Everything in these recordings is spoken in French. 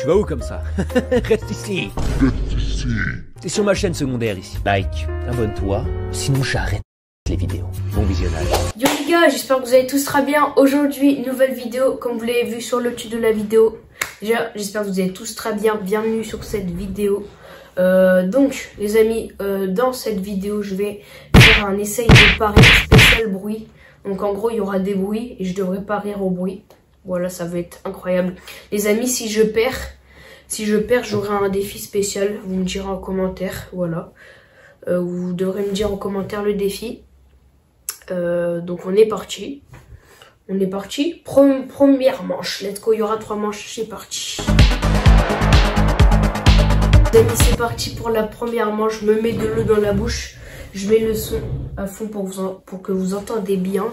Tu vas où comme ça? Reste ici. T'es sur ma chaîne secondaire ici. Like, abonne-toi, sinon j'arrête les vidéos. Bon visionnage. Yo les gars, j'espère que vous allez tous très bien. Aujourd'hui, nouvelle vidéo, comme vous l'avez vu sur le titre de la vidéo. Déjà, j'espère que vous allez tous très bien. Bienvenue sur cette vidéo. Donc, les amis, dans cette vidéo, je vais faire un essai de pari spécial bruit. Donc, en gros, il y aura des bruits et je devrais parier au bruit. Voilà, ça va être incroyable. Les amis, si je perds, j'aurai un défi spécial. Vous me direz en commentaire, voilà. Vous devrez me dire en commentaire le défi. Donc on est parti. Première manche. Let's go, il y aura 3 manches, c'est parti. Les amis, c'est parti pour la première manche. Je me mets de l'eau dans la bouche. Je mets le son à fond pour que vous entendez bien.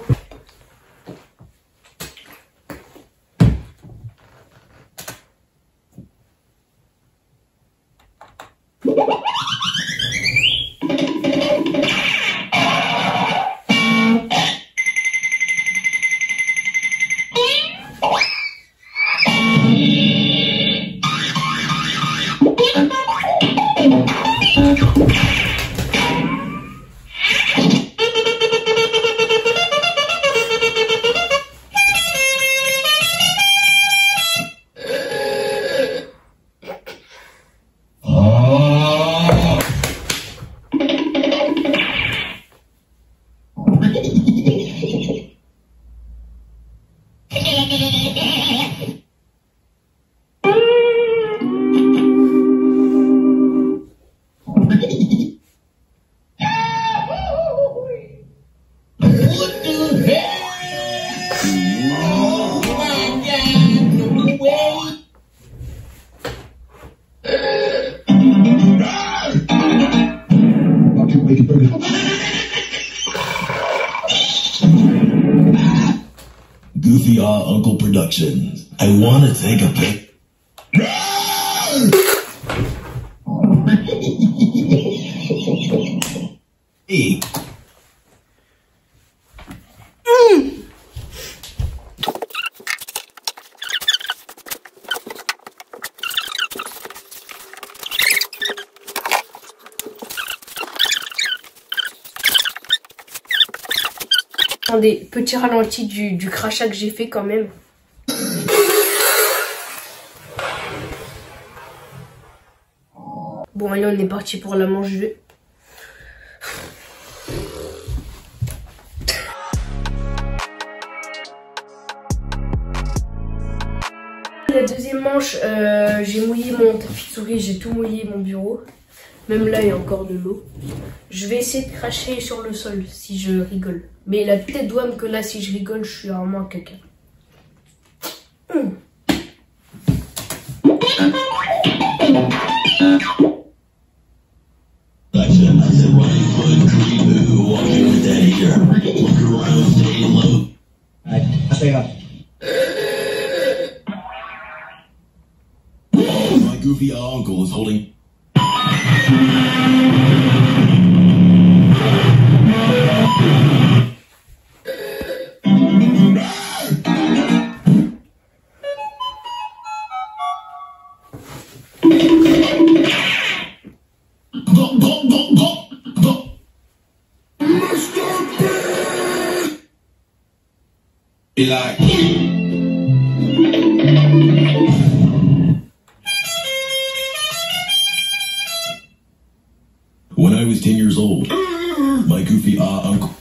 Goofy Uncle Productions. I want to take a pic. Hey. Des petits ralentis du crachat que j'ai fait quand même. Bon, allez, on est parti pour la manche 2. La deuxième manche, j'ai mouillé mon tapis de souris, j'ai tout mouillé mon bureau. Même là, il y a encore de l'eau. Je vais essayer de cracher sur le sol si je rigole. Mais la tête douane que là, si je rigole, je suis vraiment quelqu'un. My goofy uncle is holding. Be like. When I was 10 years old, my goofy uncle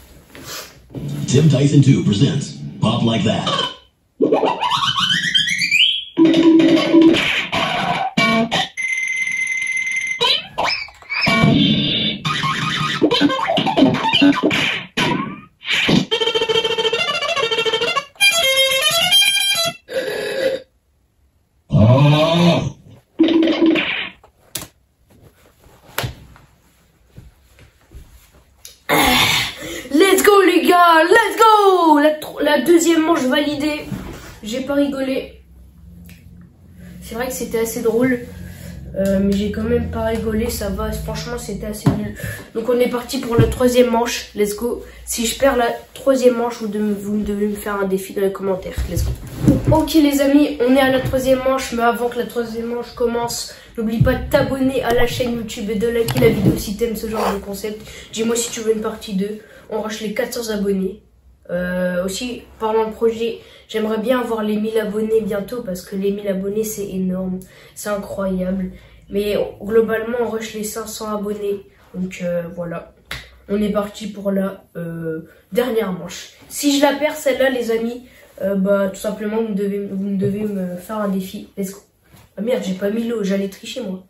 Tim Tyson 2 presents Pop Like That. Let's go les gars, let's go. La deuxième manche validée. J'ai pas rigolé. C'est vrai que c'était assez drôle. Mais j'ai quand même pas rigolé, ça va, franchement c'était assez nul. Donc on est parti pour la troisième manche, let's go. Si je perds la troisième manche, vous devez me faire un défi dans les commentaires, let's go. Ok les amis, on est à la troisième manche, mais avant que la troisième manche commence, n'oublie pas de t'abonner à la chaîne YouTube et de liker la vidéo si t'aimes ce genre de concept. Dis-moi si tu veux une partie 2, on rush les 400 abonnés. Aussi, parlant de projet, j'aimerais bien avoir les 1000 abonnés bientôt parce que les 1000 abonnés c'est énorme, c'est incroyable. Mais globalement on rush les 500 abonnés, donc voilà. On est parti pour la dernière manche. Si je la perds celle-là les amis, bah tout simplement vous devez me faire un défi. Let's go. Ah merde, j'ai pas mis l'eau, j'allais tricher moi.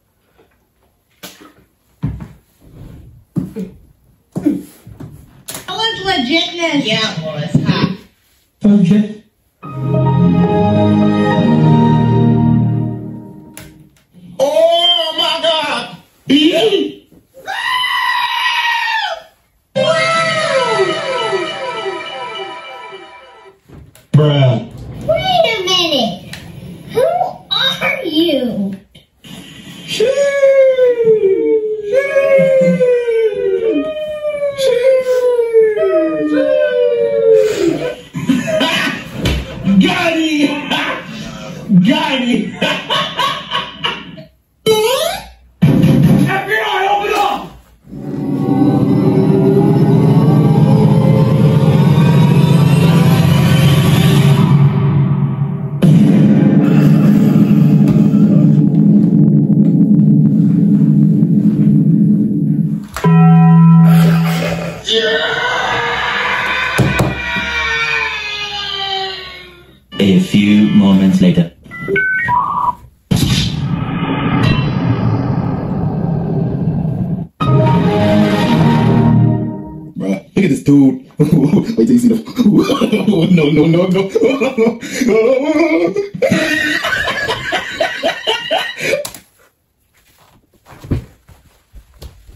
Legitness. Yeah, well, it's hot. Okay. Oh my God! Bruh. Wait a minute. Who are you? Got him! Got him! FBI, open up! A few moments later. Bruh, look at this dude. Wait till you see the. No.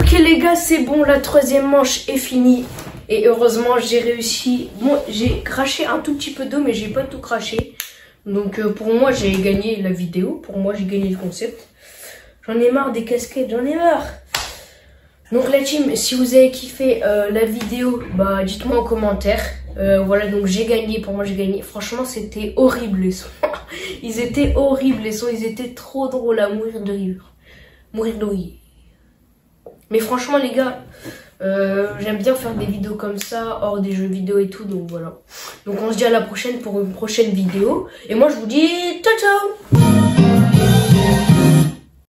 Ok les gars, c'est bon, la troisième manche est finie. Et heureusement j'ai réussi. Bon, j'ai craché un tout petit peu d'eau mais j'ai pas tout craché. Donc pour moi j'ai gagné la vidéo. Pour moi j'ai gagné le concept. J'en ai marre des casquettes, j'en ai marre. Donc la team, si vous avez kiffé la vidéo, bah dites-moi en commentaire. Voilà, donc j'ai gagné, pour moi j'ai gagné. Franchement c'était horrible les sons. Ils étaient horribles les sons, ils étaient trop drôles à mourir de rire. Mourir de rire. Mais franchement les gars, j'aime bien faire des vidéos comme ça, hors des jeux vidéo et tout, donc voilà. Donc on se dit à la prochaine pour une prochaine vidéo. Et moi je vous dis ciao ciao.